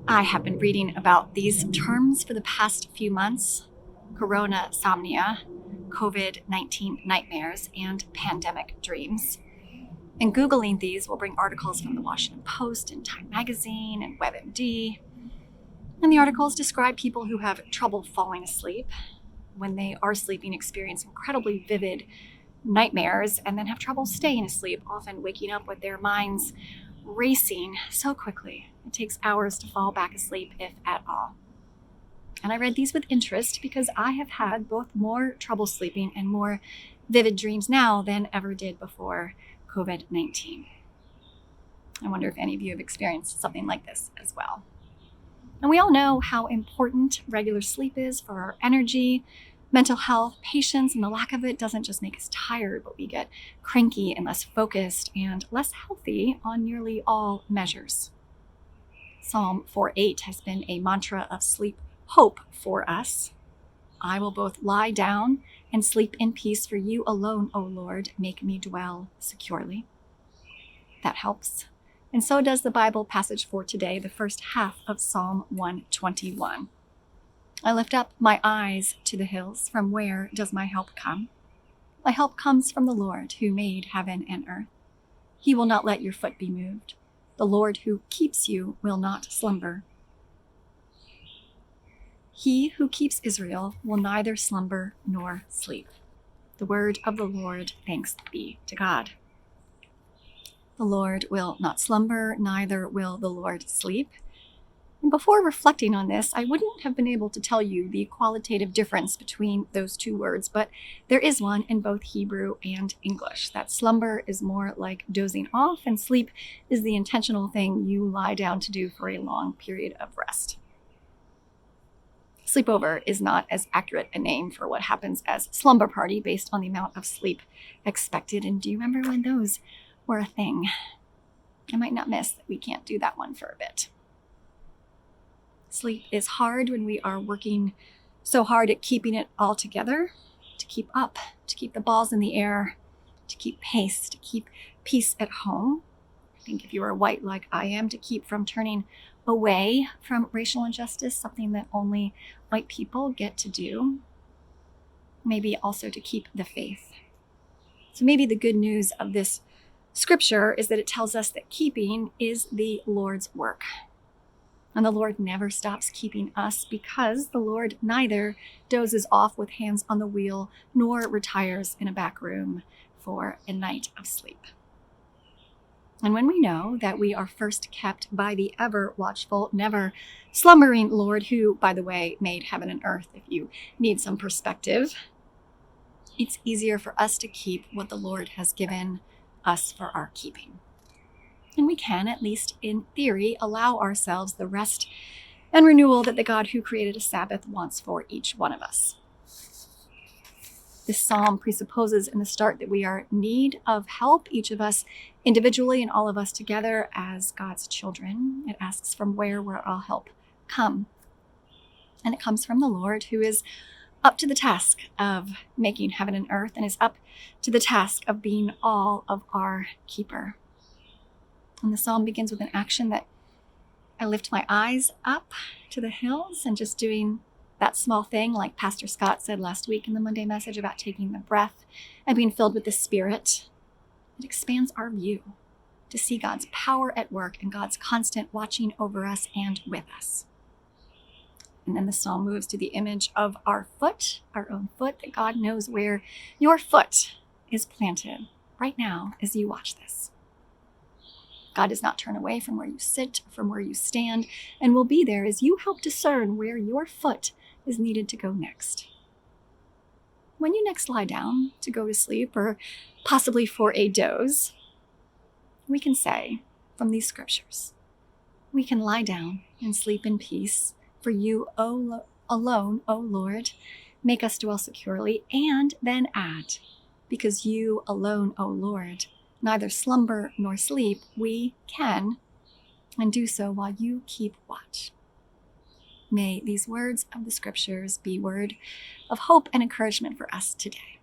I have been reading about these terms for the past few months: corona-somnia, COVID-19 nightmares, and pandemic dreams. And Googling these will bring articles from the Washington Post and Time Magazine and WebMD. And the articles describe people who have trouble falling asleep, when they are sleeping, experience incredibly vivid nightmares, and then have trouble staying asleep, often waking up with their minds racing so quickly it takes hours to fall back asleep, if at all. And I read these with interest because I have had both more trouble sleeping and more vivid dreams now than ever did before COVID-19. I wonder if any of you have experienced something like this as well. And we all know how important regular sleep is for our energy, mental health, patience, and the lack of it doesn't just make us tired, but we get cranky and less focused and less healthy on nearly all measures. Psalm 4:8 has been a mantra of sleep hope for us. I will both lie down and sleep in peace, for you alone, O Lord, make me dwell securely. That helps. And so does the Bible passage for today, the first half of Psalm 121. I lift up my eyes to the hills. From where does my help come? My help comes from the Lord who made heaven and earth. He will not let your foot be moved. The Lord who keeps you will not slumber. He who keeps Israel will neither slumber nor sleep. The word of the Lord, thanks be to God. The Lord will not slumber, neither will the Lord sleep. And before reflecting on this, I wouldn't have been able to tell you the qualitative difference between those two words, but there is one in both Hebrew and English. That slumber is more like dozing off, and sleep is the intentional thing you lie down to do for a long period of rest. Sleepover is not as accurate a name for what happens as slumber party based on the amount of sleep expected. And do you remember when those were a thing? I might not miss that we can't do that one for a bit. Sleep is hard when we are working so hard at keeping it all together, to keep up, to keep the balls in the air, to keep pace, to keep peace at home. I think if you are white like I am, to keep from turning away from racial injustice, something that only white people get to do. Maybe also to keep the faith. So maybe the good news of this scripture is that it tells us that keeping is the Lord's work. And the Lord never stops keeping us, because the Lord neither dozes off with hands on the wheel nor retires in a back room for a night of sleep. And when we know that we are first kept by the ever watchful, never slumbering Lord, who, by the way, made heaven and earth, if you need some perspective, it's easier for us to keep what the Lord has given us for our keeping. And we can, at least in theory, allow ourselves the rest and renewal that the God who created a Sabbath wants for each one of us. This psalm presupposes in the start that we are in need of help, each of us individually and all of us together as God's children. It asks from where will our help come? And it comes from the Lord, who is up to the task of making heaven and earth and is up to the task of being all of our keeper. And the psalm begins with an action that I lift my eyes up to the hills, and just doing that small thing, like Pastor Scott said last week in the Monday message about taking the breath and being filled with the Spirit. It expands our view to see God's power at work and God's constant watching over us and with us. And then the psalm moves to the image of our foot, our own foot, that God knows where your foot is planted right now as you watch this. God does not turn away from where you sit, from where you stand, and will be there as you help discern where your foot is needed to go next. When you next lie down to go to sleep, or possibly for a doze, we can say from these scriptures, we can lie down and sleep in peace, for you alone, O Lord, make us dwell securely, and then add, because you alone, O Lord, neither slumber nor sleep, we can, and do so while you keep watch. May these words of the scriptures be word of hope and encouragement for us today.